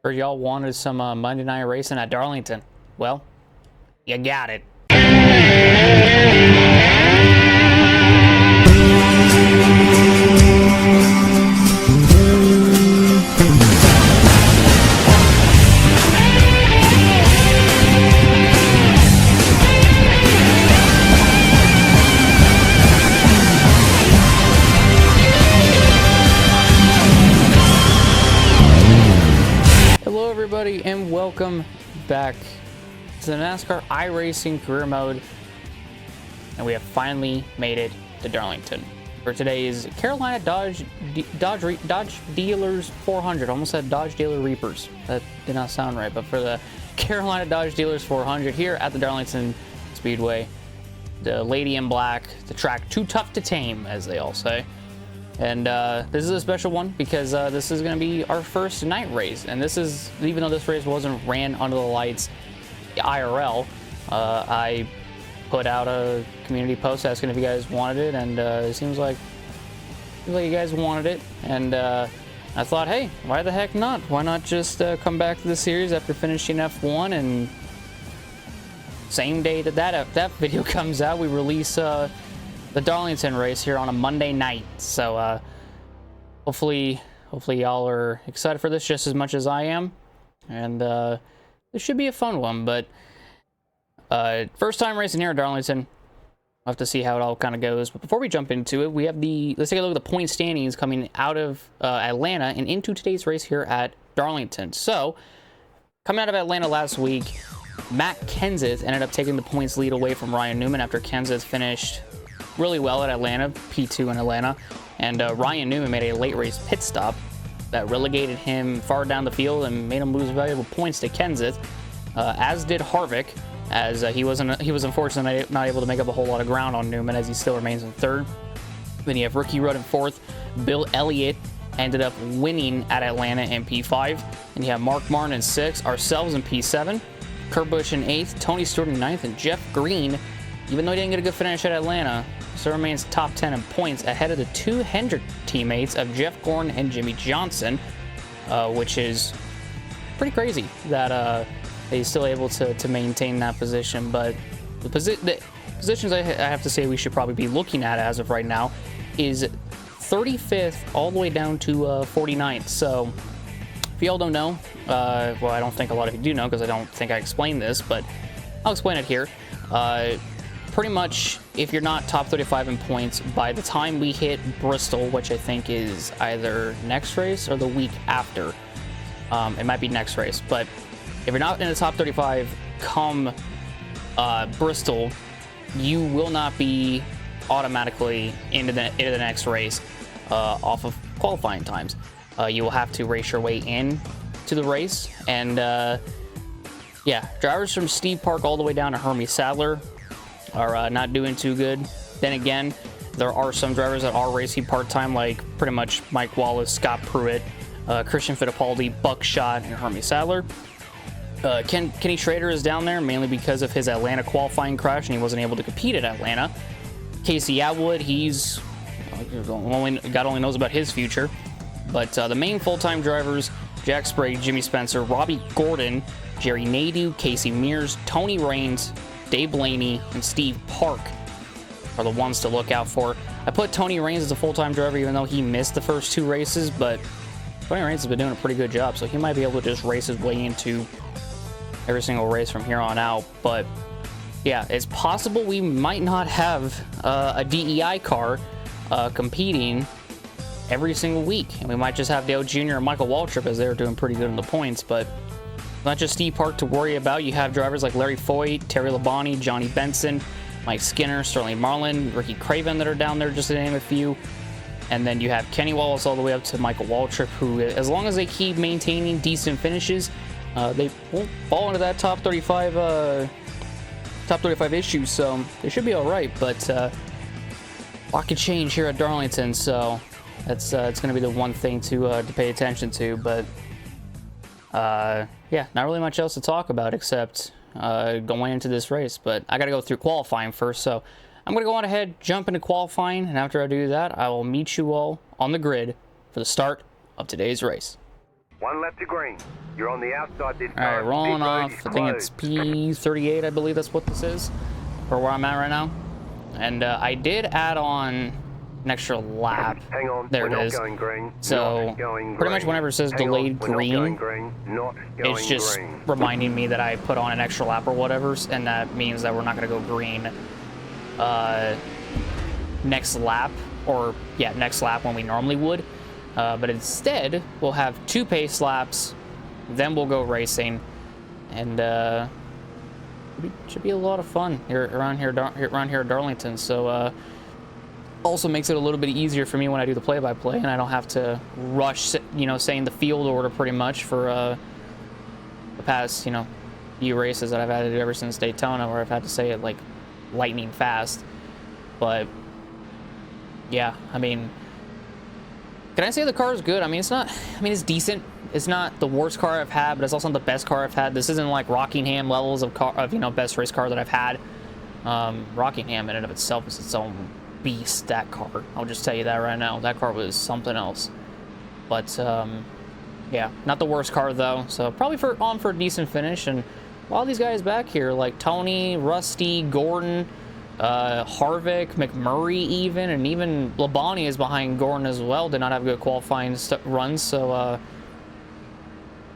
Heard y'all wanted some Monday night racing at Darlington. Well, you got it. Hello everybody and welcome back to the Nascar iRacing career mode, and we have finally made it to Darlington for today's Carolina Dodge Dealers 400. Almost said Dodge Dealer Reapers. That did not sound right, but for the Carolina Dodge Dealers 400 here at the Darlington Speedway. The lady in black, the track too tough to tame, as they all say. And this is a special one because this is going to be our first night race. And this is, even though this race wasn't ran under the lights IRL, I put out a community post asking if you guys wanted it, and it seems like you guys wanted it. And I thought, hey, why the heck not? Why not just come back to the series after finishing F1, and same day that video comes out, we release the Darlington race here on a Monday night. So hopefully y'all are excited for this just as much as I am, and this should be a fun one. But first time racing here at Darlington, we'll have to see how it all kind of goes. But before we jump into it, we have let's take a look at the point standings coming out of Atlanta and into today's race here at Darlington. So coming out of Atlanta last week, Matt Kenseth ended up taking the points lead away from Ryan Newman after Kenseth finished really well at Atlanta, P2 in Atlanta, and Ryan Newman made a late race pit stop that relegated him far down the field and made him lose valuable points to Kenseth, as did Harvick, as he was unfortunately not able to make up a whole lot of ground on Newman, as he still remains in third. Then you have Ricky Rudd in fourth. Bill Elliott ended up winning at Atlanta in P5, and you have Mark Martin in sixth, ourselves in P7, Kurt Busch in eighth, Tony Stewart in ninth, and Jeff Green, even though he didn't get a good finish at Atlanta, still remains top 10 in points, ahead of the two Hendrick teammates of Jeff Gordon and Jimmy Johnson, which is pretty crazy that he's still able to maintain that position. But the positions I have to say we should probably be looking at as of right now is 35th all the way down to 49th. So if y'all don't know, well, I don't think a lot of you do know because I don't think I explained this, but I'll explain it here. Pretty much, if you're not top 35 in points, by the time we hit Bristol, which I think is either next race or the week after, it might be next race, but if you're not in the top 35 come Bristol, you will not be automatically into the next race off of qualifying times. You will have to race your way in to the race, and yeah, drivers from Steve Park all the way down to Hermie Sadler are not doing too good. Then again, there are some drivers that are racing part-time, like pretty much Mike Wallace, Scott Pruitt, Christian Fittipaldi, Buckshot, and Hermie Sadler. Kenny Schrader is down there mainly because of his Atlanta qualifying crash, and he wasn't able to compete at Atlanta. Casey Atwood, he's God only knows about his future. But the main full-time drivers, Jack Sprague, Jimmy Spencer, Robbie Gordon, Jerry Nadeau, Casey Mears, Tony Raines, Dave Blaney, and Steve Park are the ones to look out for. I put Tony Raines as a full-time driver even though he missed the first two races, but Tony Raines has been doing a pretty good job, so he might be able to just race his way into every single race from here on out. But yeah, it's possible we might not have a DEI car competing every single week, and we might just have Dale Jr. and Michael Waltrip, as they're doing pretty good in the points. But not just Steve Park to worry about. You have drivers like Larry Foyt, Terry Labonte, Johnny Benson, Mike Skinner, Sterling Marlin, Ricky Craven that are down there, just to name a few. And then you have Kenny Wallace all the way up to Michael Waltrip, who, as long as they keep maintaining decent finishes, they won't fall into that top 35 issue, so they should be all right. But a lot could change here at Darlington, so that's it's going to be the one thing to pay attention to. But yeah, not really much else to talk about except going into this race. But I got to go through qualifying first, so I'm going to go on ahead, jump into qualifying, and after I do that, I will meet you all on the grid for the start of today's race. One left to green. You're on the outside this time. All right, rolling Pit road off. is I think it's closed. P38, I believe that's what this is, for where I'm at right now. And I did add on an extra lap. Hang on. There We're it not is. going green. So Not going pretty much green. whenever it says Hang on, delayed we're not green, going green. Not going it's just green. reminding me that I put on an extra lap or whatever, and that means that we're not going to go green next lap, or yeah, next lap when we normally would. But instead, we'll have 2 pace laps, then we'll go racing, and should be a lot of fun around here at Darlington. So also makes it a little bit easier for me when I do the play-by-play, and I don't have to rush, saying the field order pretty much for the past, few races that I've had to do ever since Daytona, where I've had to say it like lightning fast. But yeah, I mean, can I say the car is good? I mean, it's decent. It's not the worst car I've had, but it's also not the best car I've had. This isn't like Rockingham levels of best race car that I've had. Rockingham in and of itself is its own beast, that car. I'll just tell you that right now. That car was something else. But yeah, not the worst car though. So probably on for a decent finish. And a lot of these guys back here, like Tony, Rusty, Gordon, Harvick, McMurray even, and even Labonte is behind Gordon as well, did not have good qualifying runs. So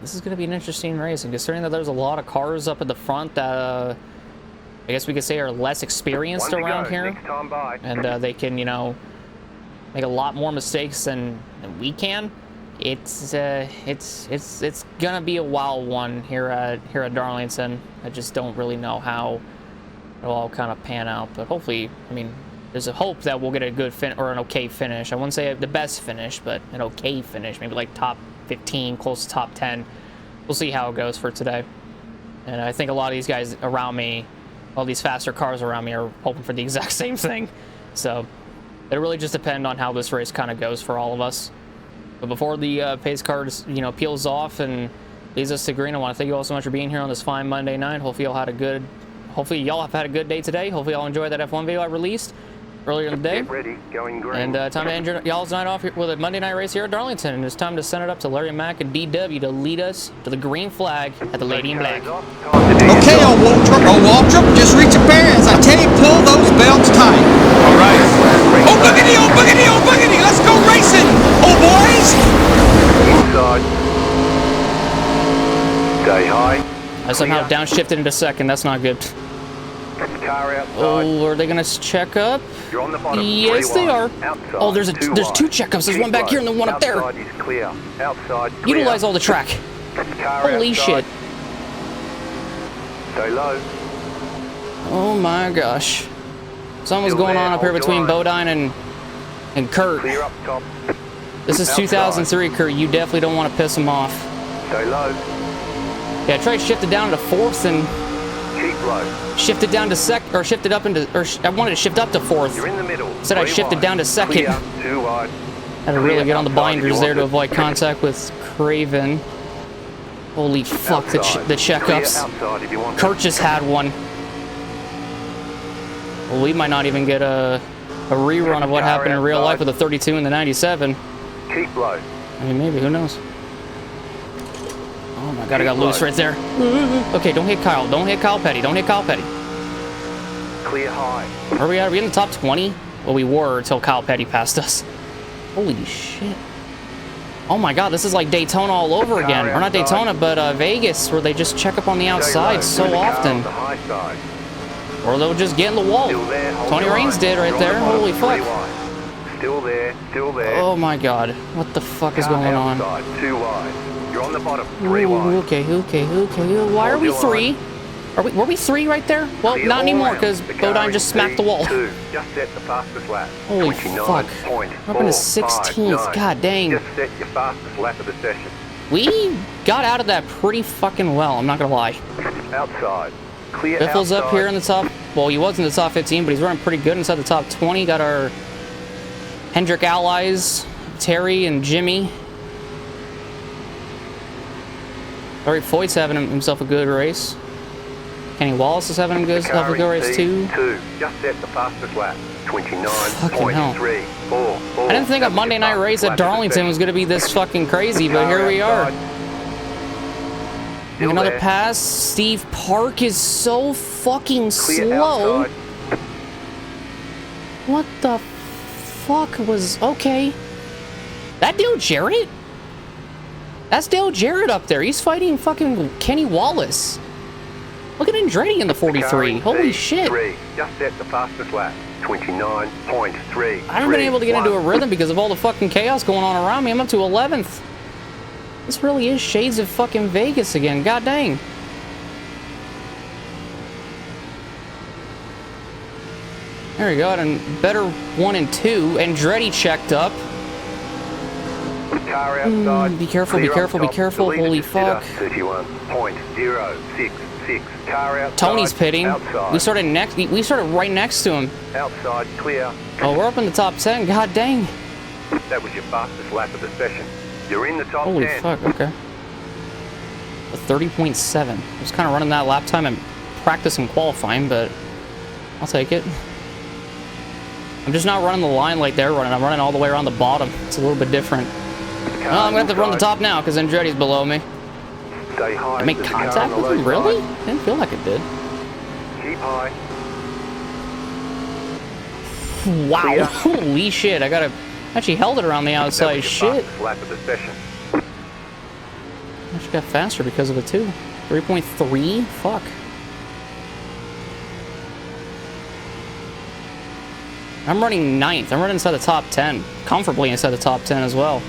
this is going to be an interesting race, and considering that there's a lot of cars up at the front that I guess we could say are less experienced around here, and they can, make a lot more mistakes than we can. It's gonna be a wild one here at Darlington. I just don't really know how it'll all kind of pan out, but hopefully, I mean, there's a hope that we'll get a good or an okay finish. I wouldn't say the best finish, but an okay finish, maybe like top 15, close to top 10. We'll see how it goes for today. And I think a lot of these guys around me, all these faster cars around me, are hoping for the exact same thing. So it'll really just depend on how this race kind of goes for all of us. But before the pace car peels off and leads us to green, I want to thank you all so much for being here on this fine Monday night. Hopefully y'all have had a good day today. Hopefully y'all enjoyed that F1 video I released earlier in the day. Get ready, going green. And time to end y'all's night off with a Monday night race here at Darlington. And it's time to send it up to Larry Mack and DW to lead us to the green flag at the Lady in Black. Okay, old Waltrip, just reach your bear as I tell you, pull those belts tight. All right. Oh, boogity, oh, boogity, oh, boogity, let's go racing, oh, boys. Inside. Stay high. I somehow downshifted into second. That's not good. Car outside. Oh, are they going to check up? You're on the bottom. Yes, they are. Outside. Oh, there's 2 checkups. There's one back here and then one up there. Outside is clear. Outside clear. Utilize all the track. Car Holy outside. shit. Stay low. Oh my gosh. Something's Still going there, on up here hold between your line. Bodine and Kurt. Clear up top. This is Outside. 2003, Kurt. You definitely don't want to piss him off. Stay low. Yeah, try to shift it down to 4th and Keep low. shift it down to I wanted to shift up to 4th. You're in the middle. Said I 3 shifted wide. down to 2nd. Clear. 2 wide. Had to really Clear get on the outside if you binders there want to it. avoid contact with Craven. Holy fuck, the Outside. checkups. Clear outside if you want Kurt just had one. Well, we might not even get a rerun of what happened in real life with the 32 and the 97. Keep low. I mean, maybe, who knows? Oh my god, I got loose right there. Okay, don't hit Kyle. Don't hit Kyle Petty. Don't hit Kyle Petty. Clear high. Are we in the top 20? Well, we were until Kyle Petty passed us. Holy shit. Oh my god, this is like Daytona all over again. Or not Daytona, but Vegas, where they just check up on the outside so often. Or they'll just get in the wall. Tony Raines did right there. Holy fuck. Still there. Still there. Oh my god. What the fuck is going on? 2 wide. You're on the bottom. 3 wide. Okay. Why are we 3? Were we 3 right there? Well, Clear not all anymore, round. because The car Bodine is just smacked the wall. P2. Just set the fastest lap. Holy fuck. We're up into 16th. God dang. Just set your fastest lap of the session. We got out of that pretty fucking well, I'm not gonna lie. Outside. Clear Biffle's outside. up here in the top. Well, he was in the top 15, but he's running pretty good inside the top 20. Got our Hendrick allies, Terry and Jimmy. Larry Foyt's having himself a good race. Kenny Wallace is having himself a good race too. Just set the fastest lap. Fucking hell. 29.34. I didn't think a Monday night race at Darlington was going to be this fucking crazy, but here we are. Still Another there. pass. Steve Park is so fucking Clear slow. outside. What the fuck was... Okay. That Dale Jarrett? That's Dale Jarrett up there. He's fighting fucking Kenny Wallace. Look at Andretti in the 43. Holy shit. Just set the fastest lap. 29.3. I haven't been able to get into a rhythm because of all the fucking chaos going on around me. I'm up to 11th. This really is shades of fucking Vegas again. God dang. There we go. And better 1 and 2. Andretti checked up. Car outside. Be careful, be Clear careful, up be top. careful. The leader Holy just hit us. fuck. 31.066. Car outside. Tony's pitting. Outside. We started right next to him. Outside, clear. Oh, we're up in the top 10. God dang. That was your fastest lap of the session. You're in the top Holy 10. fuck, okay. A 30.7. I was kind of running that lap time in practice and qualifying, but I'll take it. I'm just not running the line like they're running. I'm running all the way around the bottom. It's a little bit different. Oh, I'm going to have to run the top now because Andretti's below me. Stay high. I make There's a car contact on the with him? low Really? side. Didn't feel like it did. Keep high. Wow. Clear. Holy shit. I actually held it around the That outside. was your Shit. fastest lap of the session. Actually got faster because of it too. 3.3? Fuck. I'm running 9th. I'm running inside the top 10. Comfortably inside the top 10 as well.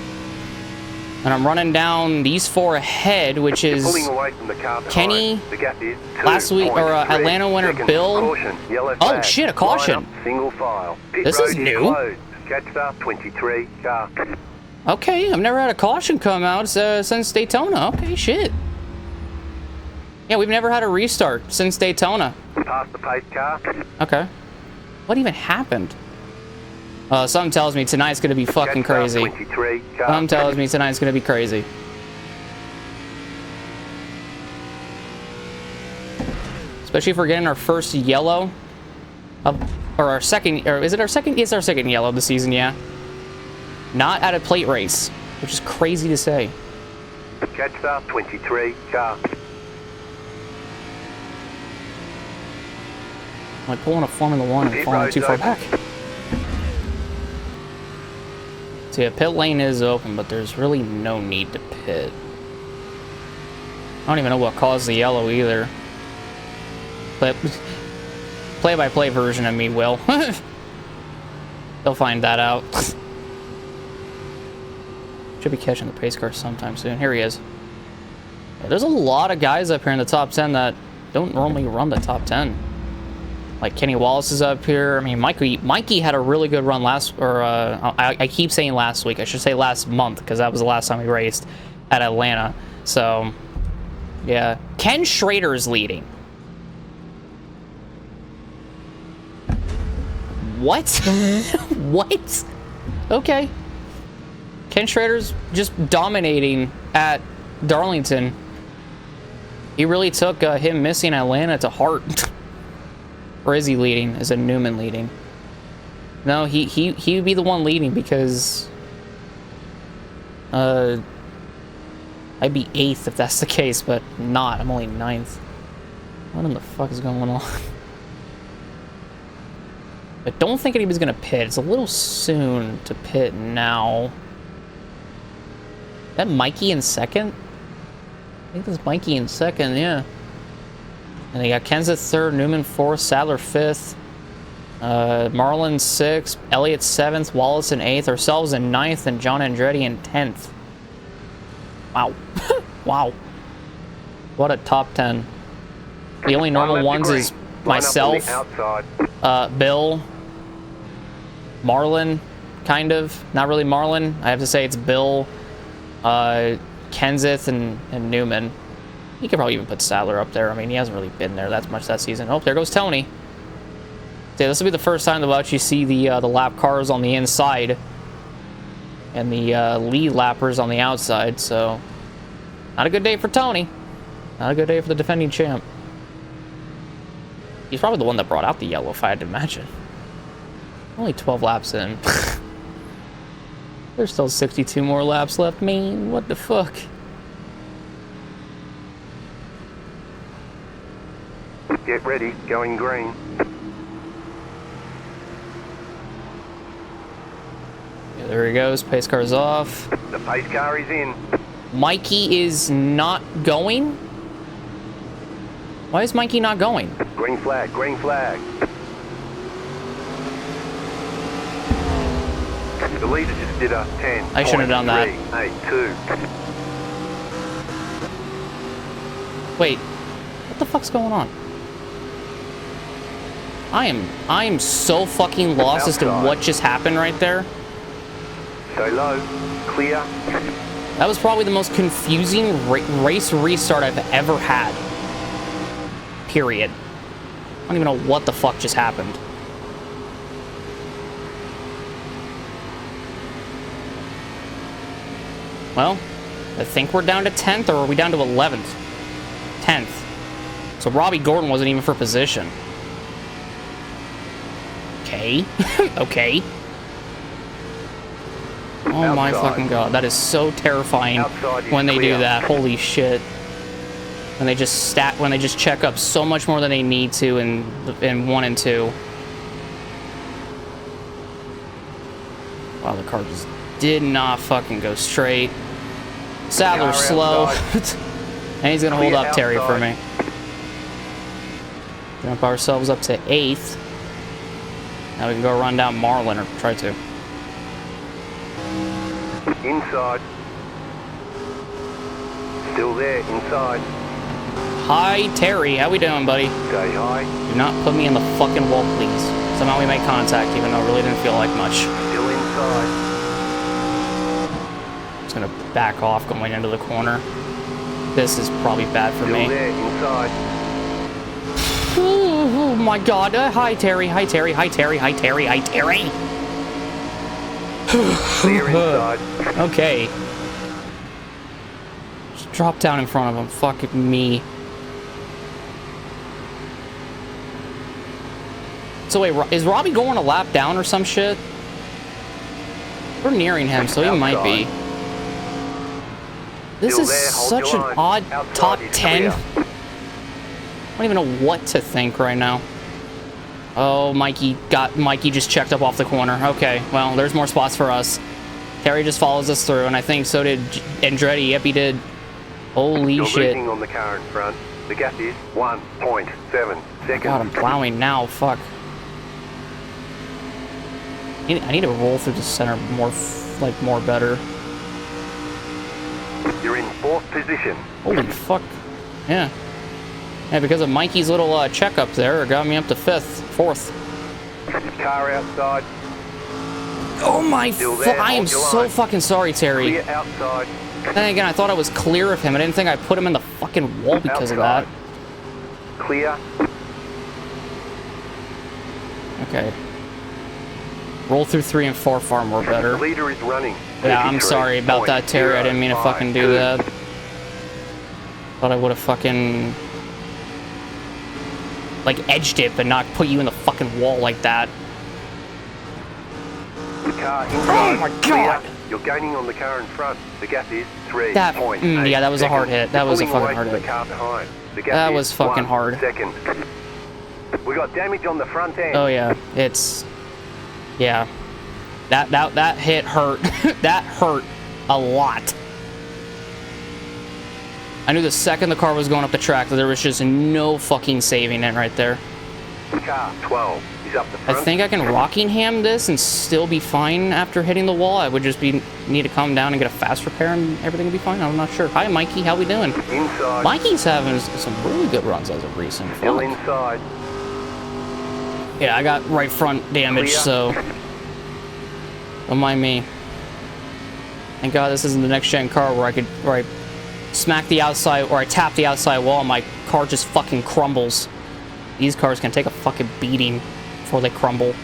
And I'm running down these 4 ahead, which You're pulling is away from the car behind. Kenny, The gap is last week, or 2.3 Atlanta winner seconds. Bill. Caution, yellow Oh, flag. shit, a caution. Line up, single file. Pit This road is new. Closed. Catch up 23 car. Okay, I've never had a caution come out since Daytona. Okay, shit. Yeah, we've never had a restart since Daytona. Past the pace car. Okay. What even happened? Something tells me tonight's gonna be fucking Catch up crazy. 23 car. Something tells me tonight's gonna be crazy. Especially if we're getting our first yellow. Or our second, or is it our second? It's our second yellow of the season, yeah. Not at a plate race, which is crazy to say. Catch up 23 car. I'm like pulling a Formula 1 and Pit falling road's too far open. back. So yeah, pit lane is open, but there's really no need to pit. I don't even know what caused the yellow either. But play-by-play version of me will. They'll find that out. Should be catching the pace car sometime soon. Here he is. Yeah, there's a lot of guys up here in the top 10 that don't normally run the top 10. Like Kenny Wallace is up here. I mean, Mikey had a really good run last, or I keep saying last week. I should say last month because that was the last time we raced at Atlanta. So, yeah. Ken Schrader is leading. What? What? Okay. Ken Schrader's just dominating at Darlington. He really took him missing Atlanta to heart. Or is he leading? Is it Newman leading? No, he would be the one leading because I'd be 8th if that's the case, but not. I'm only 9th. What in the fuck is going on? I don't think anybody's gonna pit. It's a little soon to pit now. Is that Mikey in second? I think that's Mikey in second, yeah. And they got Kenseth 3rd, Newman 4th, Sadler 5th, Marlin 6th, Elliott 7th, Wallace in 8th, ourselves in 9th, and John Andretti in 10th. Wow. Wow. What a top 10. The only normal ones is myself, Bill, Marlin, kind of. Not really Marlin. I have to say it's Bill, Kenseth, and Newman. You could probably even put Sadler up there. I mean, he hasn't really been there that much that season. Oh, there goes Tony. So this will be the first time that we'll actually see the lap cars on the inside and the lead lappers on the outside. So, not a good day for Tony. Not a good day for the defending champ. He's probably the one that brought out the yellow, if I had to imagine. Only 12 laps in. There's still 62 more laps left. Man, what the fuck? Get ready, going green. Yeah, there he goes. Pace car's off. The pace car is in. Mikey is not going? Why is Mikey not going? Green flag, green flag. The leader just did a 10. I shouldn't have done that. 82. Wait, what the fuck's going on? I am so fucking lost as to what just happened right there. Stay low, clear. That was probably the most confusing race restart I've ever had. Period. I don't even know what the fuck just happened. Well, I think we're down to 10th, or are we down to 11th? 10th. So Robbie Gordon wasn't even for position. Okay. Okay. Oh my fucking god, that is so terrifying when they do that. Holy shit. When they just check up so much more than they need to in 1 and 2. Wow, the car just did not fucking go straight. Sadler's slow. And he's gonna hold up Terry for me. Jump ourselves up to 8th. Now we can go run down Marlin, or try to. Inside. Still there, inside. Hi, Terry. How we doing, buddy? Stay high. Do not put me in the fucking wall, please. Somehow we made contact, even though it really didn't feel like much. Still inside. Just gonna back off going into the corner. This is probably bad for me. Still there, inside. Oh my god. Hi, Terry. Hi, Terry. Hi, Terry. Hi, Terry. Hi, Terry. Clear inside. Okay. Just drop down in front of him. Fuck me. So wait, is Robbie going a lap down or some shit? We're nearing him, so he might be. This is such an odd top 10. I don't even know what to think right now. Oh, Mikey just checked up off the corner. Okay, well, there's more spots for us. Terry just follows us through, and I think so did Andretti. Yep, he did. Holy You're shit. losing on the car in front. The gap is 1.7 seconds. God, I'm plowing now. Fuck. I need to roll through the center more better. You're in 4th position. Holy fuck. Yeah. Yeah, because of Mikey's little checkup there, it got me up to 4th. Car outside. Oh my I am so fucking sorry, Terry. Clear outside. Then again, I thought I was clear of him. I didn't think I put him in the fucking wall because of that. Clear. Okay. Roll through 3 and 4 far more better. The leader is running. Yeah, I'm sorry about that, Terry. I didn't mean to fucking do that. Thought I would have fucking like edged it, but not put you in the fucking wall like that. Car inside. Oh my god! You're gaining on the car in front. The gap is 3.8. Yeah, that was a hard hit. That was a fucking hard hit. The car behind. The gap That is was fucking 1 hard. second. We got damage on the front end. Oh yeah, yeah. That hit hurt. That hurt a lot. I knew the second the car was going up the track that there was just no fucking saving it right there. Car 12 is up the front. I think I can Rockingham this and still be fine after hitting the wall. I would just need to come down and get a fast repair and everything will be fine. I'm not sure. Hi, Mikey. How we doing? Inside. Mikey's having some really good runs as of recent. Still Fuck. inside. Yeah, I got right front damage, Clear. so don't mind me. Thank God this isn't the next gen car where I smack the outside or I tap the outside wall and my car just fucking crumbles. These cars can take a fucking beating before they crumble.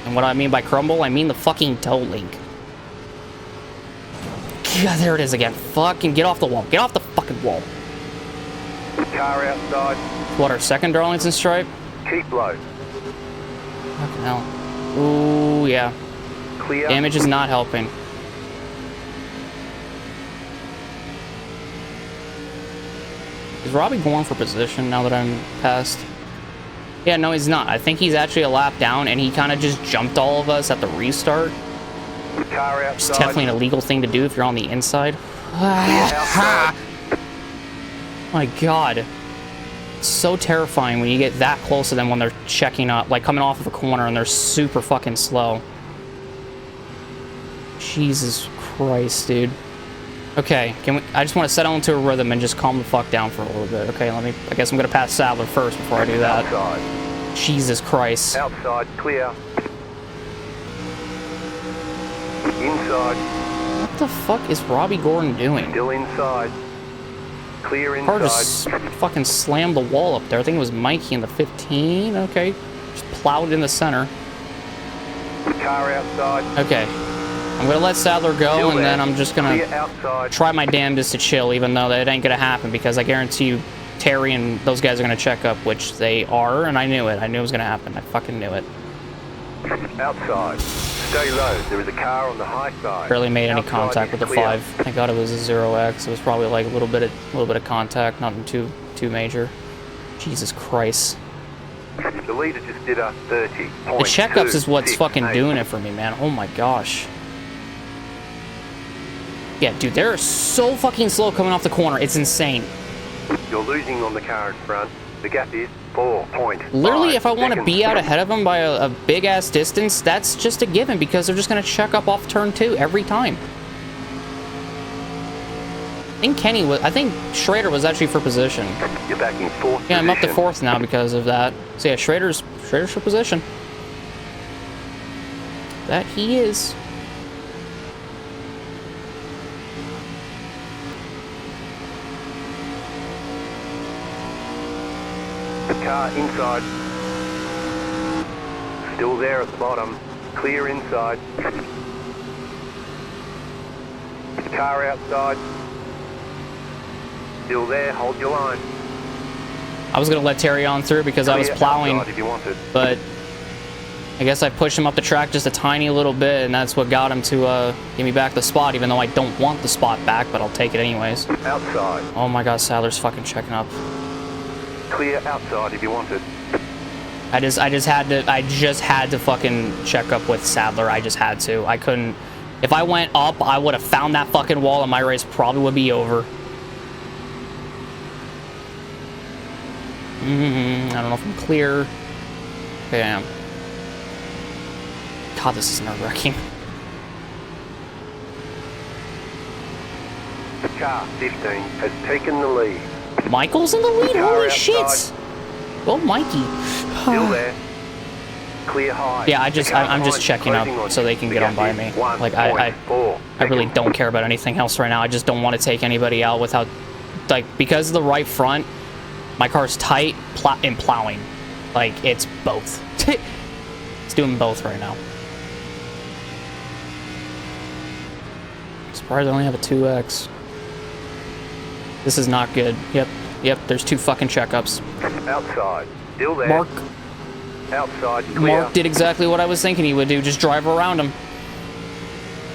And what I mean by crumble, I mean the fucking toe link. God, there it is again. Fucking get off the wall. Get off the fucking wall. Car outside. What, our second Darlington stripe? Keep low. Fucking hell. Ooh, yeah. Clear. Damage is not helping. Is Robbie going for position now that I'm past? Yeah, no, he's not. I think he's actually a lap down, and he kind of just jumped all of us at the restart. Car outside. It's definitely an illegal thing to do if you're on the inside. Outside. My God. It's so terrifying when you get that close to them when they're checking up, like coming off of a corner and they're super fucking slow. Jesus Christ, dude. Okay, I just want to settle into a rhythm and just calm the fuck down for a little bit. Okay, I guess I'm gonna pass Sadler first before I do that. Outside. Jesus Christ. Outside, clear. Inside. What the fuck is Robbie Gordon doing? Still inside. Clear Car inside. just fucking slammed the wall up there. I think it was Mikey in the 15. Okay, just plowed in the center. Car outside. Okay, I'm gonna let Sadler go, Still and there. then I'm just gonna Clear outside. try my damnedest to chill, even though that ain't gonna happen, because I guarantee you Terry and those guys are gonna check up, which they are, and I knew it. I knew it was gonna happen. I fucking knew it. Outside. Stay low. There is a car on the high side. Barely made any Outside contact is with the clear. 5. Thank God it was a 0x. It was probably like a little bit of contact, nothing too major. Jesus Christ. The leader just did a 30. The checkups is what's fucking doing it for me, man. Oh my gosh. Yeah, dude, they're so fucking slow coming off the corner. It's insane. You're losing on the car in front. The gap is 4.5 Literally, if I want to seconds. be out ahead of them by a big-ass distance, that's just a given, because they're just going to check up off turn 2 every time. I think Schrader was actually for position. You're back in fourth Yeah, I'm up to position. 4th now because of that. So yeah, Schrader's for position. That he is. The car inside. Still there at the bottom. Clear inside. The car outside. Still there. Hold your line. I was going to let Terry on through because I was Clear plowing, outside if you wanted. but I guess I pushed him up the track just a tiny little bit, and that's what got him to give me back the spot, even though I don't want the spot back, but I'll take it anyways. Outside. Oh my God, Sadler's fucking checking up. Clear outside if you wanted. I just had to fucking check up with Sadler. I just had to. I couldn't. If I went up, I would have found that fucking wall, and my race probably would be over. I don't know if I'm clear. Okay, I am. God, this is nerve-wracking. The car 15 has taken the lead. Michael's in the lead? Car Holy shit! outside. Go, Mikey. Still there. Clear high. Yeah, I'm The just car behind checking up closing on so you. they can The get on gap by is me. 1.4 Like I really don't care about anything else right now. I just don't want to take anybody out without, like, because of the right front, my car's tight and plowing. Like, it's both. It's doing both right now. Surprised I only have a 2X. This is not good. Yep, there's 2 fucking checkups. Outside. Still there. Mark Outside. Clear. Mark did exactly what I was thinking he would do, just drive around him.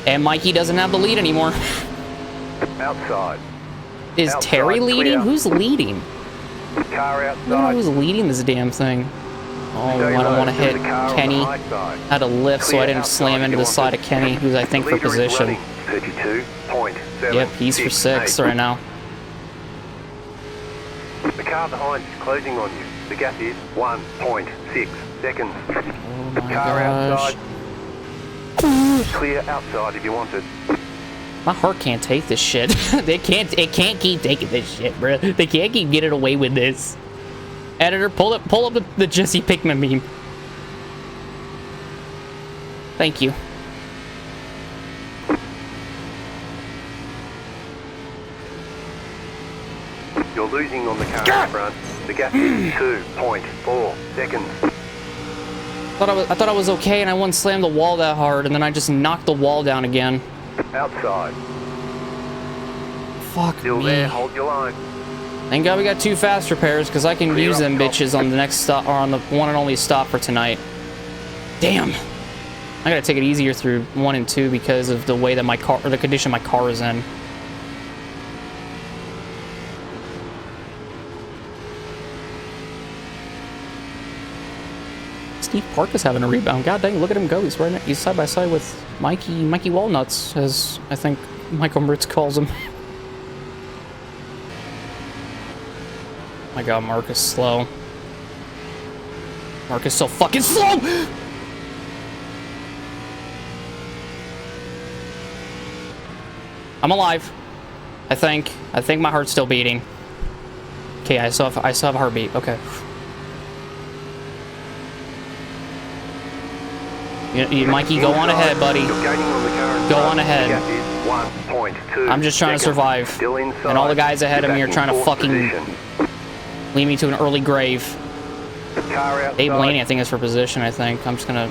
And Mikey doesn't have the lead anymore. Outside. Is Outside, Terry leading? clear. Who's leading? Car I don't know outside. who's leading this damn thing. Oh, Stay I don't low. want to There's hit a car on the Kenny. high side. Had a lift so I Clear didn't outside slam if into you the side of wanted. Kenny, who's I think The for leader is position. running 32.7. Yep, he's for 6 right now. The car behind is closing on you. The gap is 1.6 seconds. Oh my Car gosh. outside. Clear outside if you wanted. My heart can't take this shit. It can't keep taking this shit, bro. They can't keep getting away with this. Editor, pull up the Jesse Pinkman meme. Thank you. You're losing on the car in front. The gap is 2.4 seconds. I thought I was okay, and I wouldn't slam the wall that hard, and then I just knocked the wall down again. Outside. Fuck Still me. there. Hold your line. Thank God we got 2 fast repairs, because I can Clear use up them top. bitches on the next stop, or on the one and only stop for tonight. Damn. I gotta take it easier through 1 and 2 because of the way that my car, or the condition my car is in. Steve Park is having a rebound. God dang, look at him go. He's right. He's side by side with Mikey Walnuts, as I think Michael Moritz calls him. My God, Mark is slow. Mark is so fucking slow. I'm alive. I think my heart's still beating. Okay, I still have a heartbeat. Okay. Mikey, go on ahead, buddy. Go on ahead. I'm just trying to survive. And all the guys ahead of me are trying to fucking lead me to an early grave. Dave Blaney, I think, is for position, I think. I'm just gonna...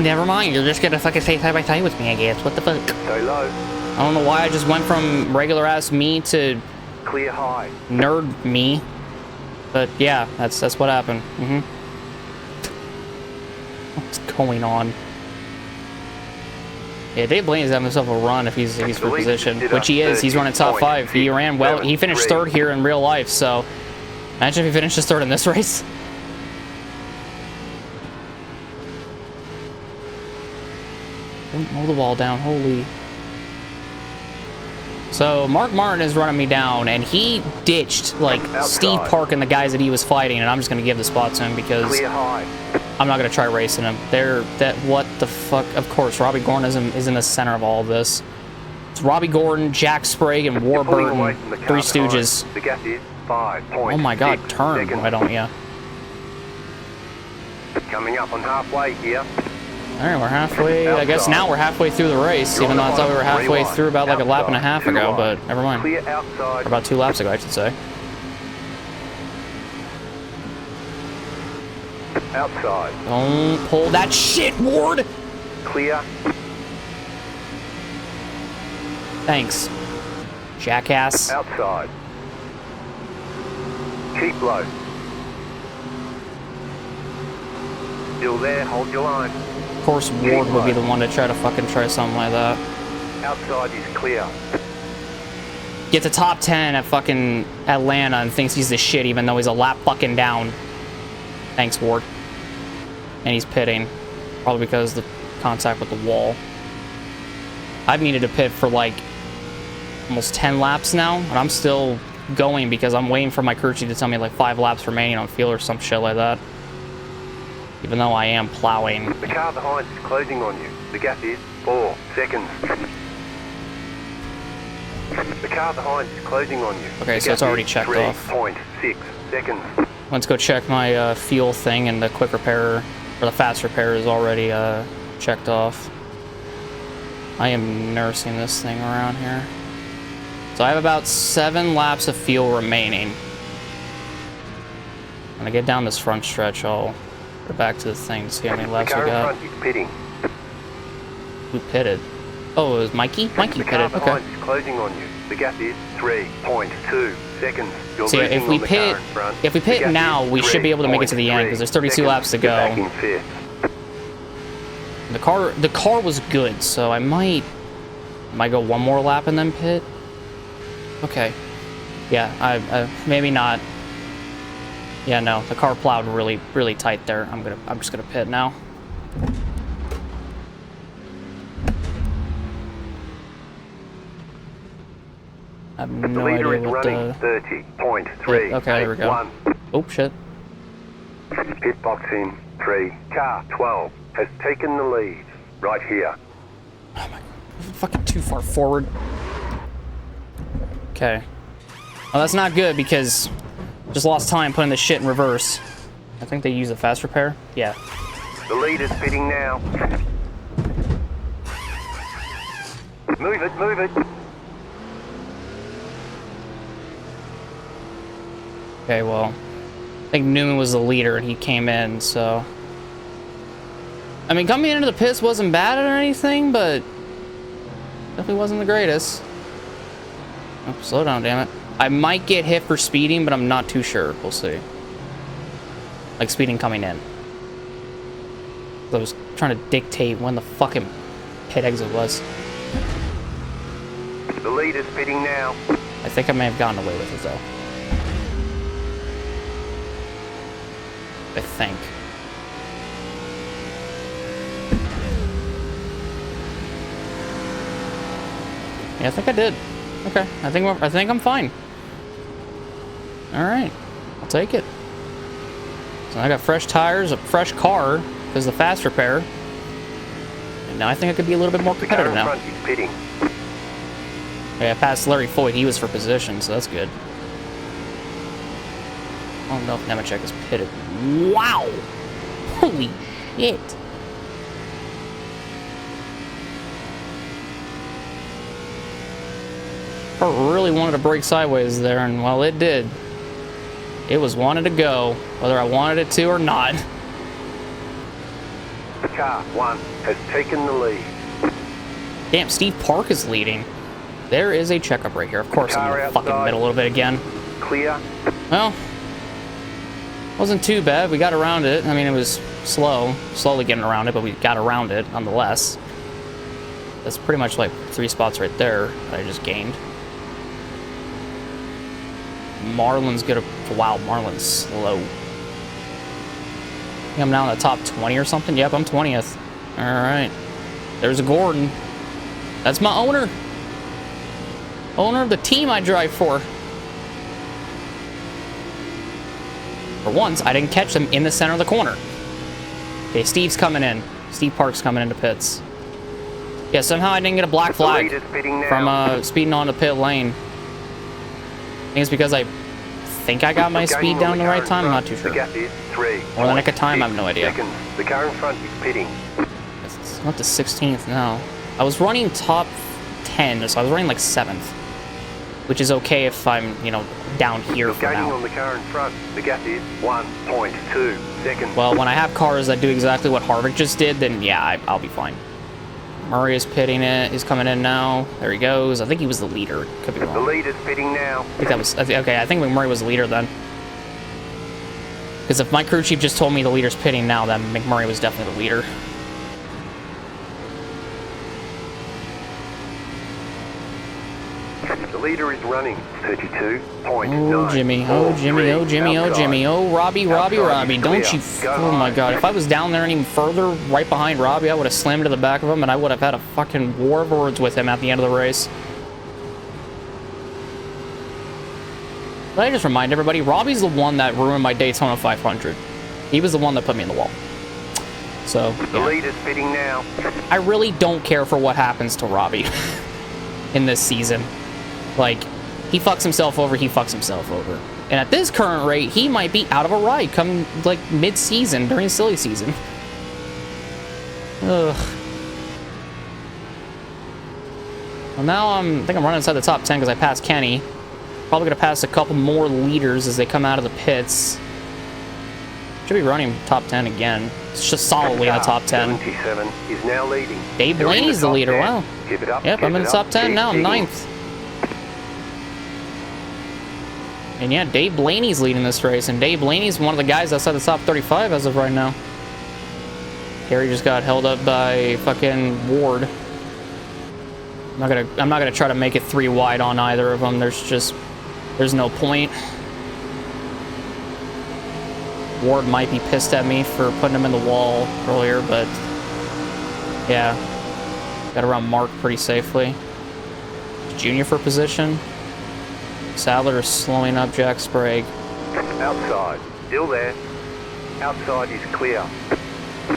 Never mind, you're just gonna fucking stay side by side with me, I guess. What the fuck? I don't know why I just went from regular-ass me to... Clear high. Nerd me. But, yeah, that's what happened. What's going on? Yeah, Dave Blaney's having himself a run if he's for position, which he is. He's running top 5. He ran well. He finished 3rd here in real life, so imagine if he finishes 3rd in this race. Don't mow the wall down. Holy. So Mark Martin is running me down, and he ditched like Steve Park and the guys that he was fighting, and I'm just gonna give the spot to him because I'm not gonna try racing him. What the fuck? Of course, Robbie Gordon is in the center of all of this. It's Robbie Gordon, Jack Sprague, and Warburton, Three Stooges. Oh my God, turn, why don't you? Coming up on halfway here. Alright, we're halfway. I guess now we're halfway through the race, even though I thought we were halfway through about like a lap and a half ago, but never mind. Or about 2 laps ago, I should say. Outside. Don't pull that shit, Ward! Clear. Thanks, jackass. Outside. Keep low. Still there, hold your line. Of course, Ward would be the one to try something like that. Outside is clear. Gets a top 10 at fucking Atlanta and thinks he's the shit even though he's a lap fucking down. Thanks, Ward. And he's pitting. Probably because of the contact with the wall. I've needed to pit for like almost 10 laps now, and I'm still going because I'm waiting for my crew chief to tell me like 5 laps remaining on field or some shit like that. Even though I am plowing. The car behind is closing on you. The gap is 4 seconds. The car behind is closing on you. Okay, so it's already checked off. 3.6 seconds. Let's go check my fuel thing, and the quick repair, or the fast repair is already checked off. I am nursing this thing around here. So I have about 7 laps of fuel remaining. When I get down this front stretch, I'll go back to the thing to see how many laps we got. Who pitted? Oh, it was Mikey? Mikey pitted, okay. Is closing on you. The gap is 3.2 seconds. So yeah, if we pit now, we should be able to make it to the end because there's 32 laps to go. The car was good, so I might go one more lap and then pit. Okay. Yeah, I maybe not. Yeah, no, the car plowed really tight there. I'm just gonna pit now. I have no idea what the 30.3. Okay, there we go. Oh shit. Pit box in 3. Car 12 has taken the lead right here. Oh my, fucking too far forward. Okay. Well, that's not good because just lost time putting this shit in reverse. I think they use a fast repair. Yeah. The lead is pitting now. Move it, move it. Okay, well, I think Newman was the leader and he came in, so. I mean, coming into the pits wasn't bad or anything, but definitely wasn't the greatest. Oh, slow down, damn it. I might get hit for speeding, but I'm not too sure. We'll see. Like speeding coming in. I was trying to dictate when the fucking pit exit was. The lead is pitting now. I think I may have gotten away with it, though. I think. Yeah, I think I did. Okay, I think I'm fine. All right, I'll take it. So I got fresh tires, a fresh car, because the fast repair. And now I think I could be a little bit more competitive now. Front is pitting. Yeah, I passed Larry Foyt. He was for position, so that's good. I don't know if Nemechek is pitted. Wow! Holy shit! I really wanted to brake sideways there, and well, it did. It was wanted to go, whether I wanted it to or not. Car 1 has taken the lead. Damn, Steve Park is leading. There is a checkup right here. Of course, I'm in the fucking middle a little bit again. Clear. Well, wasn't too bad. We got around it. I mean, it was slowly getting around it, but we got around it nonetheless. That's pretty much like 3 spots right there that I just gained. Marlin's gonna... Wow, Marlin's slow. I think I'm now in the top 20 or something. Yep, I'm 20th. Alright. There's a Gordon. That's my owner. Owner of the team I drive for. For once, I didn't catch them in the center of the corner. Okay, Steve's coming in. Steve Park's coming into pits. Yeah, somehow I didn't get a black flag from speeding on the pit lane. I think it's because I think I got my speed down the right time. I'm not too sure. Or the nick of time, I have no idea. The car in front is pitting. It's not the 16th now. I was running top 10, so I was running like 7th. Which is okay if I'm, you know, down here for now. On the car in front. The gap is 1.2 seconds. Well, when I have cars that do exactly what Harvick just did, then yeah, I'll be fine. Murray is pitting it. He's coming in now. There he goes. I think he was the leader. Could be wrong. The lead is pitting now. I think that was... Okay, I think McMurray was the leader then. Because if my crew chief just told me the leader's pitting now, then McMurray was definitely the leader. The leader is running 32.9. Oh, Jimmy. Oh, Jimmy. Oh, Jimmy. Oh, Jimmy. Oh, Robbie. Don't you... Oh, my God. If I was down there any further, right behind Robbie, I would have slammed to the back of him, and I would have had a fucking war of words with him at the end of the race. Let me just remind everybody, Robbie's the one that ruined my Daytona 500. He was the one that put me in the wall. So, yeah. The lead is pitting now. I really don't care for what happens to Robbie in this season. Like, he fucks himself over, he fucks himself over. And at this current rate, he might be out of a ride come, like, mid-season, during silly season. Ugh. Well, now I think I'm running inside the top 10 because I passed Kenny. Probably going to pass a couple more leaders as they come out of the pits. Should be running top 10 again. It's just solidly in the top 10. 77 is now leading. Dave Blaney's the leader, wow. Keep it up, yep, I'm in the top 10 now, I'm 9th. And yeah, Dave Blaney's leading this race, and Dave Blaney's one of the guys outside the top 35 as of right now. Harry just got held up by fucking Ward. I'm not gonna try to make it 3 wide on either of them. There's no point. Ward might be pissed at me for putting him in the wall earlier, but yeah, got around Mark pretty safely. Junior for position. Sadler is slowing up Jack Sprague. Outside, still there. Outside is clear.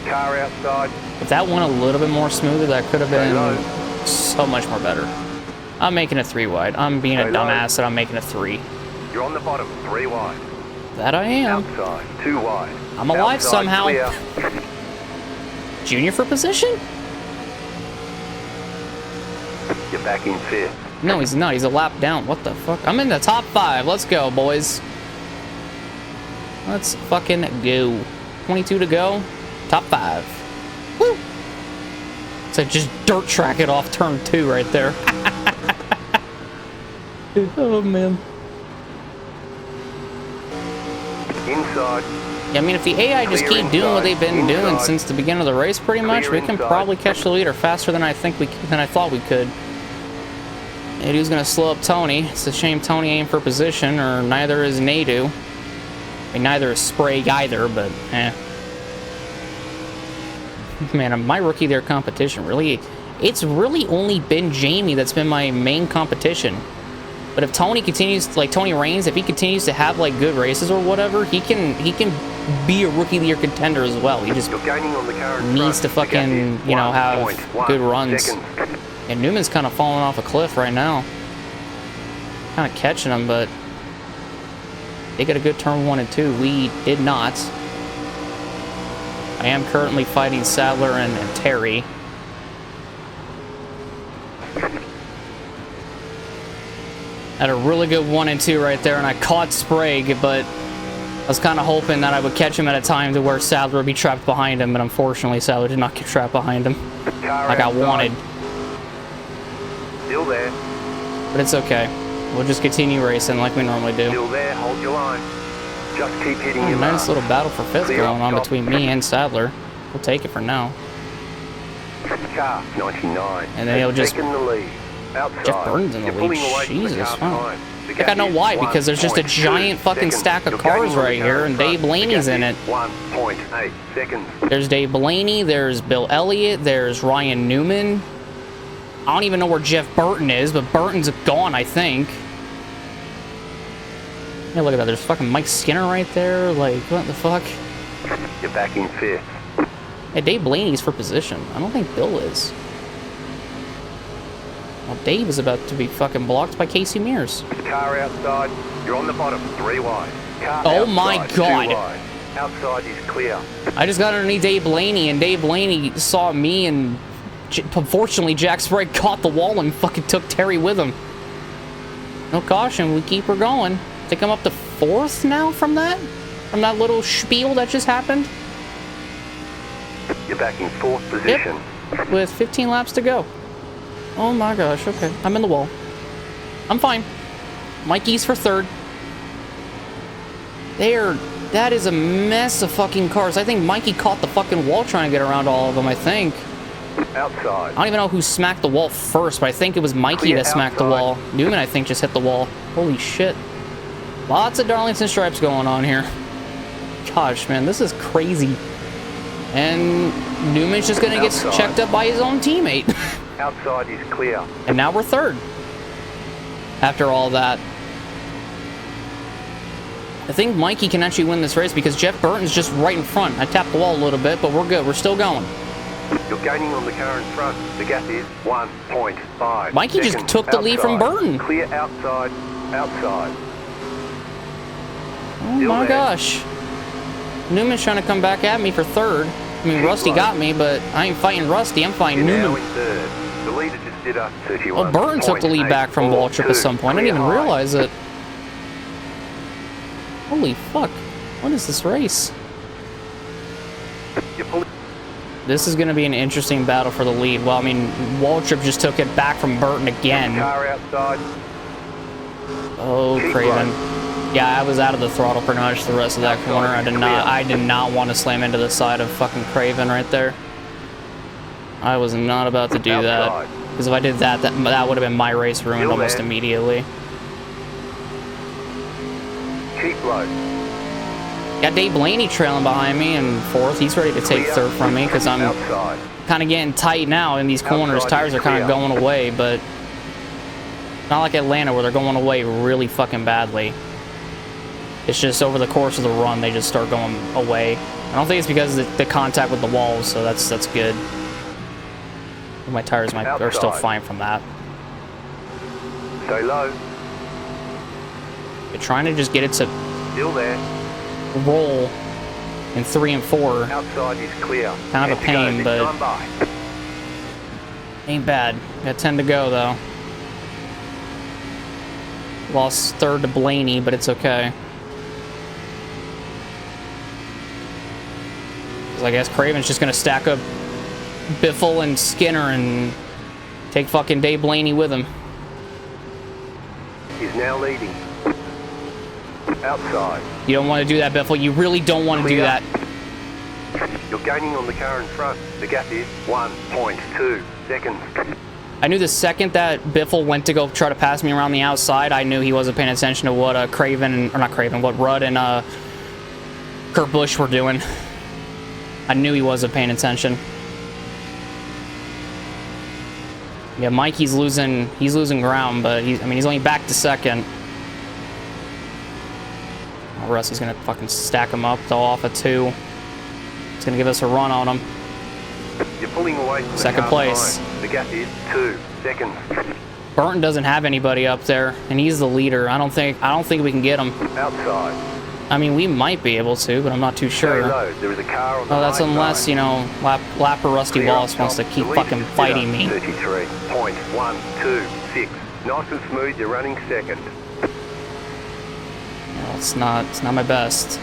Car outside. If that went a little bit more smoother, that could have been so much more better. I'm making it 3 wide. I'm being a dumbass and I'm making it 3. You're on the bottom, 3 wide. That I am. Outside, 2 wide. I'm alive outside, somehow. Clear. Junior for position? You're back in 5th. No, he's not. He's a lap down. What the fuck? I'm in the top 5. Let's go, boys. Let's fucking go. 22 to go. Top 5. Woo! So just dirt track it off turn 2 right there. Oh, man. Inside. Yeah, I mean, if the AI just keep doing what they've been doing since the beginning of the race, pretty much, we can probably catch the leader faster than I thought we could. And who's gonna slow up Tony? It's a shame Tony ain't for position, or neither is Nadu. I mean, neither is Sprague either, but eh. Man, my rookie there competition really it's really only been Jamie that's been my main competition. But if Tony continues, like Tony Raines, if he continues to have like good races or whatever, he can be a Rookie of the Year contender as well. He just needs to fucking, you know, have good runs. And Newman's kind of falling off a cliff right now. Kind of catching him, but they got a good turn 1 and 2. We did not. I am currently fighting Sadler and Terry. Had a really good 1 and 2 right there, and I caught Sprague, but I was kind of hoping that I would catch him at a time to where Sadler would be trapped behind him, but unfortunately Sadler did not get trapped behind him like I wanted. Still there. But it's okay. We'll just continue racing like we normally do. Still there, hold your line. Just keep hitting your Nice little battle for 5th going on between me and Sadler. We'll take it for now. Car 99. And then he'll just... Taking the lead. Outside. Jeff Burton's in the lead. Jesus, wow. Like, I know why, because there's just a giant fucking stack of cars right here, and Dave Blaney's in it. 1.8 seconds. There's Dave Blaney, there's Bill Elliott, there's Ryan Newman. I don't even know where Jeff Burton is, but Burton's gone, I think. Yeah, look at that. There's fucking Mike Skinner right there. Like, what the fuck? You're back in 5th. Hey, Dave Blaney's for position. I don't think Bill is. Well, Dave is about to be fucking blocked by Casey Mears. Car outside. You're on the bottom. 3 wide. Car oh outside, my god. 2 wide. Outside is clear. I just got underneath Dave Blaney, and Dave Blaney saw me, and unfortunately Jack Sprague caught the wall and fucking took Terry with him. No caution. We keep her going. I think I'm up to 4th now from that? From that little spiel that just happened? You're back in 4th position. Yep. With 15 laps to go. Oh my gosh, okay. I'm in the wall. I'm fine. Mikey's for 3rd. That is a mess of fucking cars. I think Mikey caught the fucking wall trying to get around all of them, I think. Outside. I don't even know who smacked the wall first, but I think it was Mikey that smacked the wall. Newman, I think, just hit the wall. Holy shit. Lots of Darlington stripes going on here. Gosh, man, this is crazy. And Newman's just gonna get checked up by his own teammate. Outside is clear. And now we're 3rd. After all that. I think Mikey can actually win this race because Jeff Burton's just right in front. I tapped the wall a little bit, but we're good. We're still going. You're gaining on the car in front. The gap is 1.5. Mikey just took the lead from Burton. Clear outside. Outside. Oh my gosh. Newman's trying to come back at me for 3rd. I mean, Rusty got me, but I ain't fighting Rusty. I'm fighting Newman. The leader just did a 31. Well, Burton took the lead back from Waltrip at some point. I didn't even realize it. Holy fuck. What is this race? This is going to be an interesting battle for the lead. Well, I mean, Waltrip just took it back from Burton again. Car outside. Oh, Craven. Yeah, I was out of the throttle pretty much the rest of that corner. I did not want to slam into the side of fucking Craven right there. I was not about to do that. Because if I did that, that would have been my race ruined almost immediately. Keep low. Got Dave Blaney trailing behind me in 4th. He's ready to take 3rd from me because I'm kind of getting tight now in these corners. Tires are kind of going away, but not like Atlanta where they're going away really fucking badly. It's just over the course of the run, they just start going away. I don't think it's because of the contact with the walls, so that's good. My tires are still fine from that. Stay low. But trying to just get it to Still there. roll in 3 and 4. Outside is clear. Kind of a pain, but ain't bad. Got 10 to go though. Lost 3rd to Blaney, but it's okay. I guess Craven's just gonna stack up Biffle and Skinner and take fucking Dave Blaney with him. He's now leading. Outside. You don't want to do that, Biffle. You really don't want to do that. You're gaining on the car in front. The gap is 1.2 seconds. I knew the second that Biffle went to go try to pass me around the outside, I knew he wasn't paying attention to what what Rudd and Kurt Busch were doing. I knew he wasn't paying attention. Yeah, Mikey's losing ground, but I mean, he's only back to second. Oh, Rusty's gonna fucking stack him up, though, off of 2. He's gonna give us a run on him. You're pulling away from Second place. The gap is 2 seconds. Burton doesn't have anybody up there, and he's the leader. I don't think we can get him. Outside. I mean, we might be able to, but I'm not too sure. Stay low. There is a car on the Oh, that's high unless, side. you know, Lapper Rusty Clear Wallace up wants to top. keep The lead fucking is fighting me. 33.126. Nice and smooth. You're running second. Well, it's not my best.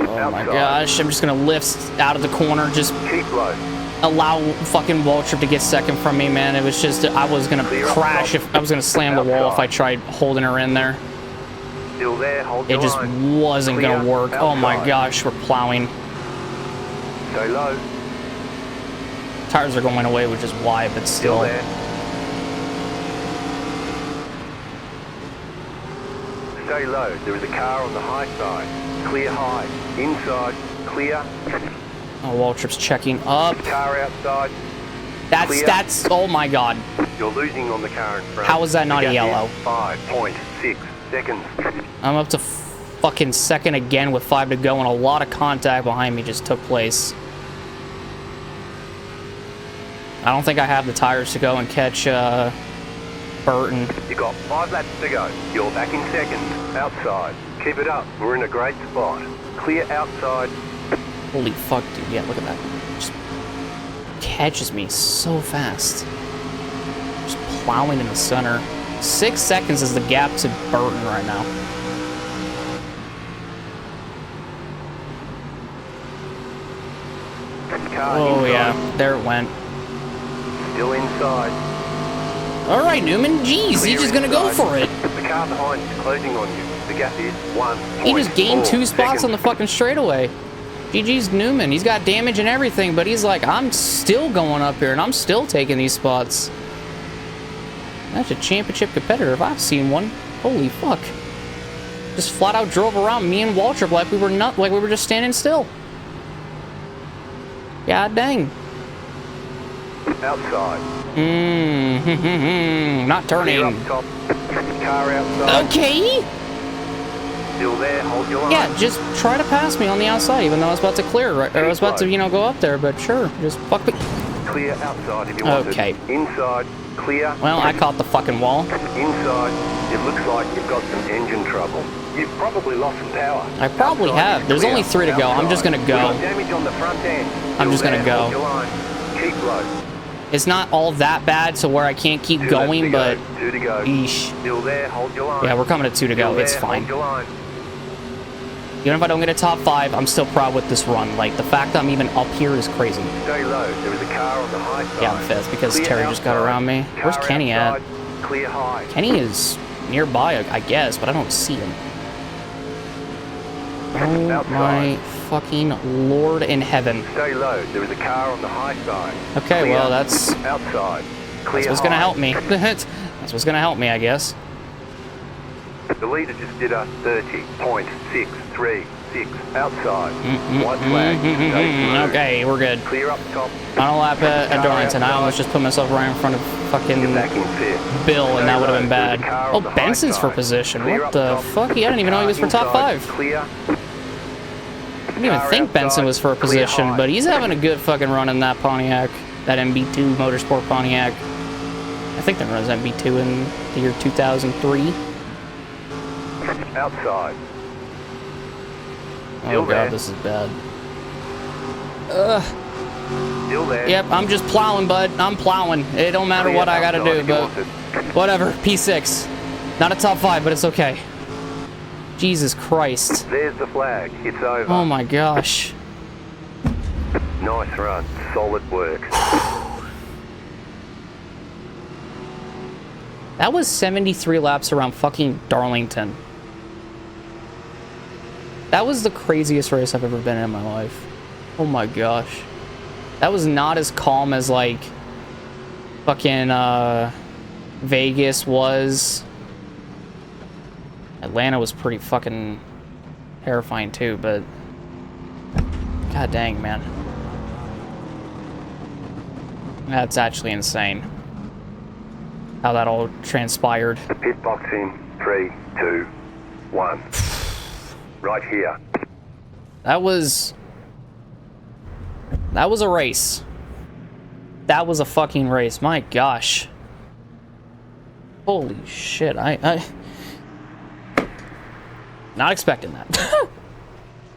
Oh my Outside. gosh, I'm just gonna lift out of the corner, just Keep low. allow fucking Waltrip to get second from me, man. It was just, I was gonna Clear up crash top. if I was gonna slam the wall if I tried holding her in there. Still there. Hold It your just line. wasn't Clear gonna work. Oh my outside. gosh, we're plowing. Stay low. Tires are going away, which is why, but Still still. there. Stay low. There is a car on the high side. Clear high. Inside. Clear. Oh, Waltrip's checking up. Car outside. Clear. That's, oh my god. You're losing on the car in front. How is that not The a gap yellow? is 5.6 seconds. I'm up to fucking second again with 5 to go, and a lot of contact behind me just took place. I don't think I have the tires to go and catch Burton. You got 5 laps to go. You're back in second. Outside. Keep it up. We're in a great spot. Clear outside. Holy fuck, dude. Yeah, look at that. Just catches me so fast. Just plowing in the center. 6 seconds is the gap to Burton right now. Car Oh inside. yeah, there it went. Still inside. All right, Newman. Jeez, he's just gonna go for it. The car behind is closing on you. The gap is 1. He just gained 2 spots on the fucking straightaway. GG's Newman. He's got damage and everything, but he's like, I'm still going up here, and I'm still taking these spots. That's a championship competitor if I've seen one. Holy fuck. Just flat out drove around me and Waltrip like we were just standing still. God dang. Outside. Not Clear turning. up top. Car outside. Okay. Still there. Hold your line. Yeah, just try to pass me on the outside, even though I was about to clear, right? Or I was about to, you know, go up there, but sure, just fuck me. Clear outside if you want Okay. it. Inside. Clear. Well, I caught the fucking wall. Inside. It looks like you've got some engine trouble. You've probably lost some power. I probably Outside have. is There's clear. only 3 to go. I'm just gonna Outside. go. We've got damage on the front end. I'm just Still gonna there. go. Hold your line. Keep low. It's not all that bad to where I can't keep 2 going, but laps to go. 2 to go. yeesh. Still there. Hold your line. Yeah, we're coming to 2 to go. Still It's there, fine. Hold your line. Even if I don't get a top 5, I'm still proud with this run. Like, the fact that I'm even up here is crazy. Stay low. There is a car on the high side. Yeah, I'm 5th because Clear Terry just got outside. around me. Where's Car Kenny at? outside. Clear high. Kenny is nearby, I guess, but I don't see him. Oh Outside. my fucking Lord in heaven. Stay low. There is a car on the high side. Okay, Clear. well, that's Outside. Clear what's gonna high. help me. That's what's gonna help me, I guess. The leader just did a 30.636 outside. White flag. Stay through. Okay, we're good. Clear up top. Final lap at Darlington. I almost just put myself right in front of fucking Get back in fifth. Bill, and that would have been There is bad. a car Oh, on the high Benson's for side. position. Clear What up the top. fuck? I didn't even know he was for top Inside. 5. Clear. I didn't even think Benson was for a Clear position, high. but he's having a good fucking run in that Pontiac, that MB2 Motorsport Pontiac. I think that runs MB2 in the year 2003. Outside. Oh Still god, there. this is bad. Still there. Yep, I'm just plowing, bud. I'm plowing. It don't matter Clear what I gotta outside do, if you but want it. whatever. P6. Not a top 5, but it's okay. Jesus Christ. There's the flag. It's over. Oh my gosh. Nice run. Solid work. That was 73 laps around fucking Darlington. That was the craziest race I've ever been in my life. Oh my gosh. That was not as calm as, like, fucking, Vegas was. Atlanta was pretty fucking terrifying too, but god dang, man. That's actually insane. How that all transpired. The pit box in 3, 2, 1. Right here. That was a race. That was a fucking race. My gosh. Holy shit. I not expecting that.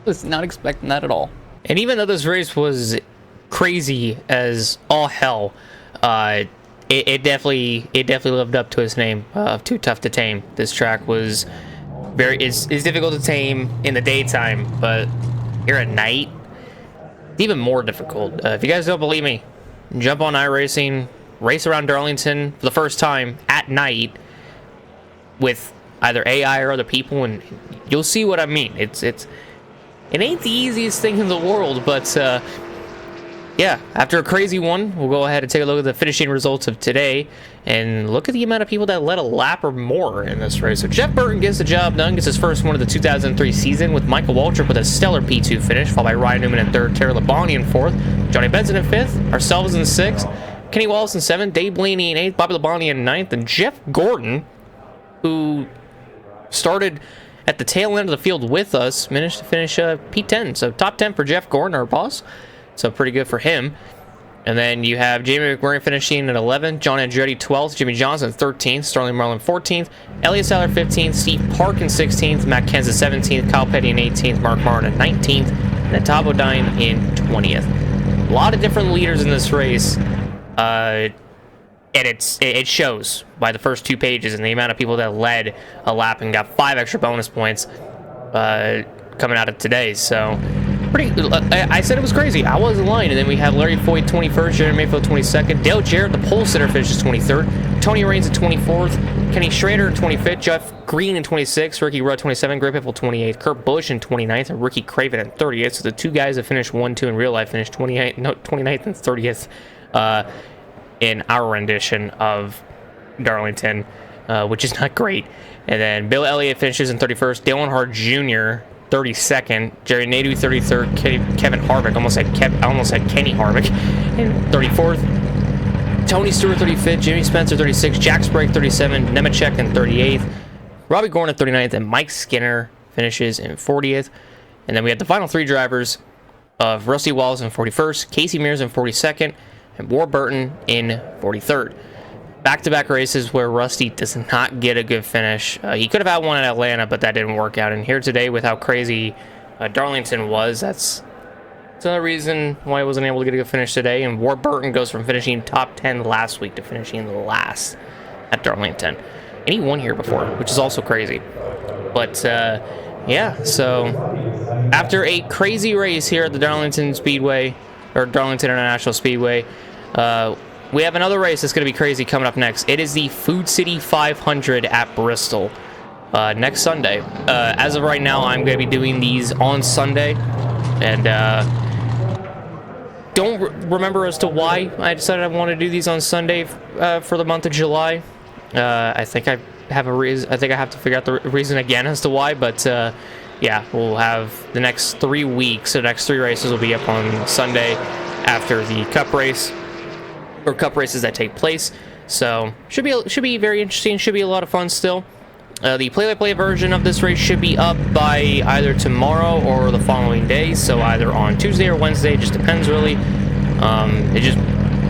Was not expecting that at all. And even though this race was crazy as all hell, it definitely lived up to its name of Too Tough to Tame. This track was is difficult to tame in the daytime, but here at night, it's even more difficult. If you guys don't believe me, jump on iRacing, race around Darlington for the first time at night with either AI or other people, and you'll see what I mean. It ain't the easiest thing in the world, but yeah, after a crazy one, we'll go ahead and take a look at the finishing results of today and look at the amount of people that led a lap or more in this race. So Jeff Burton gets the job done, gets his first one of the 2003 season with Michael Waltrip with a stellar P2 finish, followed by Ryan Newman in third, Terry Labonte in fourth, Johnny Benson in fifth, ourselves in sixth, Kenny Wallace in seventh, Dave Blaney in eighth, Bobby Labonte in ninth, and Jeff Gordon, who started at the tail end of the field with us, managed to finish P10. So top 10 for Jeff Gordon, our boss. So pretty good for him. And then you have Jamie McMurray finishing at 11th, John Andretti 12th, Jimmy Johnson 13th, Sterling Marlin 14th, Elliott Sadler 15th, Steve Park in 16th, Matt Kenseth 17th, Kyle Petty in 18th, Mark Martin in 19th, and then Todd Bodine in 20th. A lot of different leaders in this race. And it shows by the first two pages and the amount of people that led a lap and got 5 extra bonus points coming out of today. So I said it was crazy. I wasn't lying. And then we have Larry Foyt 21st, Jeremy Mayfield 22nd, Dale Jarrett, the pole sitter, finishes 23rd, Tony Raines at 24th, Kenny Schrader at 25th, Jeff Green in 26th, Ricky Rudd 27th, Greg Piffle 28th, Kurt Busch in 29th, and Ricky Craven at 30th. So the two guys that finished 1-2 in real life finished 29th and 30th in our rendition of Darlington, which is not great. And then Bill Elliott finishes in 31st, Dale Earnhardt Jr. 32nd, Jerry Nadeau 33rd, Kevin Harvick, I almost said Kenny Harvick, in 34th, Tony Stewart 35th, Jimmy Spencer 36th, Jack Sprague 37th, Nemechek in 38th, Robbie Gordon 39th, and Mike Skinner finishes in 40th. And then we have the final three drivers of Rusty Wallace in 41st, Casey Mears in 42nd, and Warburton in 43rd. Back-to-back races where Rusty does not get a good finish. He could have had one at Atlanta, but that didn't work out. And here today, with how crazy Darlington was, that's another reason why I wasn't able to get a good finish today. And Warburton goes from finishing top 10 last week to finishing last at Darlington. And he won here before, which is also crazy. But, yeah, so after a crazy race here at the Darlington Speedway, or Darlington International Speedway, we have another race that's going to be crazy coming up next. It is the Food City 500 at Bristol next Sunday. As of right now, I'm going to be doing these on Sunday. And don't remember as to why I decided I want to do these on Sunday for the month of July. I think I have a reason. I think I have to figure out the reason again as to why. But yeah, we'll have the next 3 weeks. The next 3 races will be up on Sunday after the Cup race, or Cup races that take place. So should be very interesting. Should be a lot of fun still. The play-by-play version of this race should be up by either tomorrow or the following day. So either on Tuesday or Wednesday. It just depends really. It just,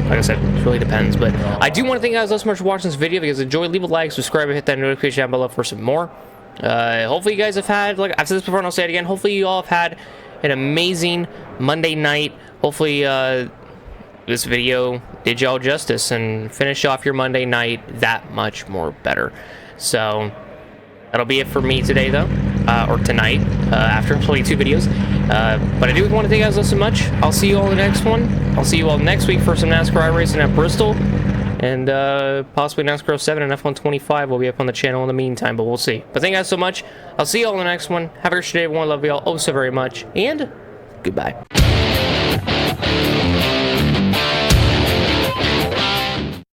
like I said, it really depends. But I do want to thank you guys so much for watching this video. If you guys enjoyed, leave a like, subscribe, and hit that notification down below for some more. Hopefully you guys have had, like I've said this before and I'll say it again, hopefully you all have had an amazing Monday night. Hopefully this video did y'all justice and finish off your Monday night that much more better. So that'll be it for me today though, or tonight, after uploading 2 videos. But I do want to thank you guys so much. I'll see you all in the next one. I'll see you all next week for some NASCAR iRacing at Bristol. And possibly NASCAR 07 and F125 will be up on the channel in the meantime, but we'll see. But thank you guys so much. I'll see you all in the next one. Have a great day, everyone. Love you all oh so very much. And goodbye.